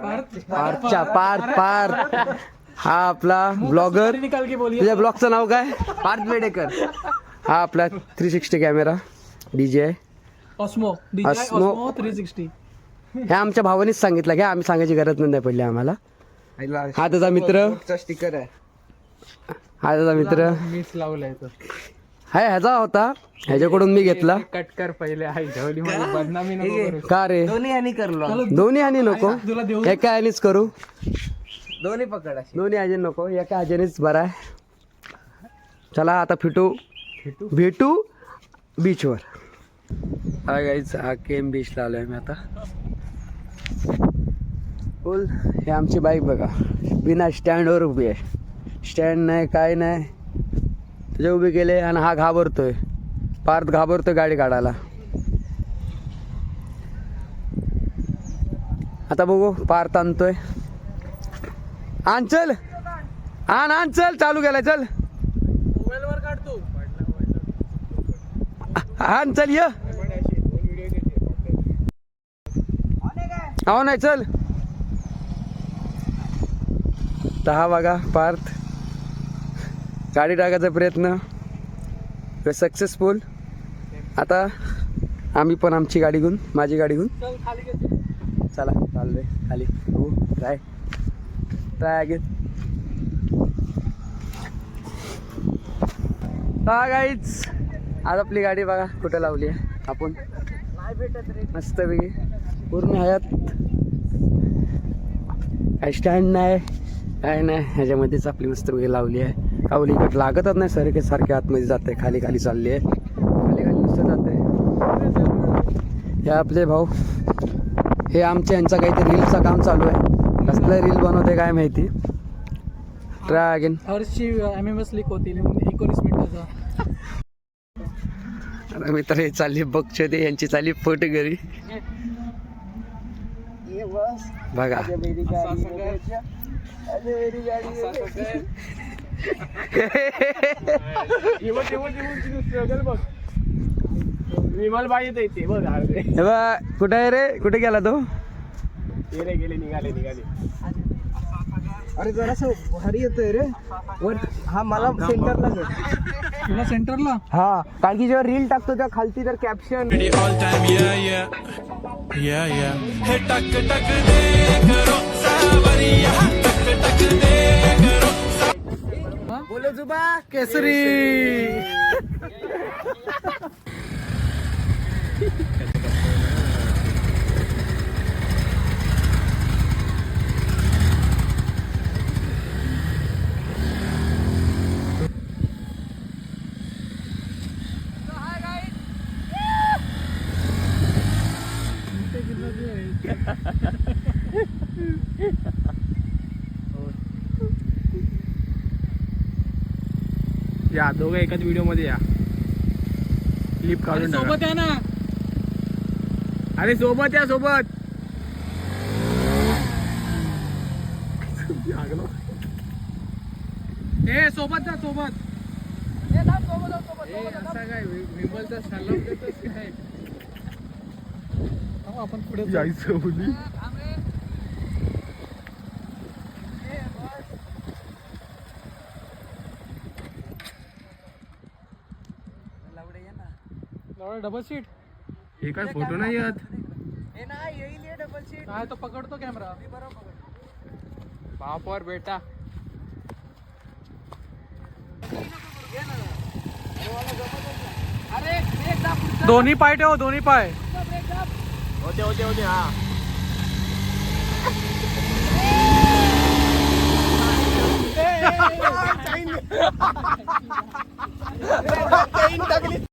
पार्थच्या पार्थ हा आपला ब्लॉगर. तुझ्या ब्लॉगचं नाव काय? पार्थ बेडेकर. हा आपला 360 कॅमेरा डीजे आहे. Osmo osmo 360. हे आमच्या भावानीच सांगितलं घ्या, आम्ही सांगायची गरज नाही पडली आम्हाला. हा त्याचा मित्र स्टिकर आहे. हा त्याचा मित्र मीच लावलाय तो. हाय ह्याचा होता, ह्याच्याकडून मी घेतला. कट कर पहिले. आई झवली माझी बदनामी नको करू. का रे दोन्ही आणि करलो. दोन्ही आणि नको, तुला देऊ. एका ह्यानीच करू. दोन्ही पकड अशी. दोन्ही ह्याचे नको, एका ह्याच्यानेच बरा आहे. चला आता भेटू बीचवर. हा गाईच हा केम बीचला आलोय मी आता. बोल, हे आमची बाईक बघा, बिना स्टँडवर उभी आहे. स्टँड नाही काय नाही, त्याच्या उभी केले. आणि हा घाबरतोय, पार्थ घाबरतोय गाडी काढायला. आता बघू पार्थ आणतोय. आण चल, आण चल, चालू केलाय चल. मोबाईलवर काढतो. आण चल ये. हो नाही चल. तर हा बघा पार्थ गाडी टाकायचा प्रयत्न सक्सेसफुल. आता आम्ही पण आमची गाडी घेऊन, माझी गाडी घेऊन चल खाली घे. चला चाललोय खाली. हो ट्राय अगेन. हा गाईच आज आपली गाडी बघा कुठं लावली आहे आपण. मस्त पैकी पूर्ण हयात, काही स्टँड नाही काय नाही, ह्याच्यामध्येच आपली मस्त पैकी लावली आहे. कावली इकडे लागतच नाही, सारखे आतमध्ये जाते, खाली चालली आहे, खाली नुसतं जाते. हे आपले भाऊ, हे आमच्या यांचा काहीतरी रीलचं काम चालू आहे. कसलं रील बनवते काय माहिती. Try again. Harshi MMS leak होतील 19 मिनिटाचा. मित्र हे चालली बघचे ते, यांची चालली फोट घरी बघा. विमल बाई येते बघ. हे बघ कुठे आहे रे, कुठे गेला तो? गेले निघाले. अरे जरासं भारी येतोय रे वर. हा मला सेंटरला घे. तुला सेंटरला. हा कारण की जेव्हा रील टाकतो त्या खालती तर कॅप्शन बोले जुबा केसरी. या दोघं एकाच व्हिडिओ मध्ये या. क्लिप काढून सोबत या ना. अरे सोबत या सोबत. ए सोबत जा सोबत. असा काय विमलचा सल्ला देतोस काय? आपण पुढे जायचं बोली. डबल सीट हे काय फोटो नाही येत. डबल सीट काय तो पकडतो कॅमेरा. बापर बेटा. दोन्ही पाय ठेव, दोन्ही पाय होते हा.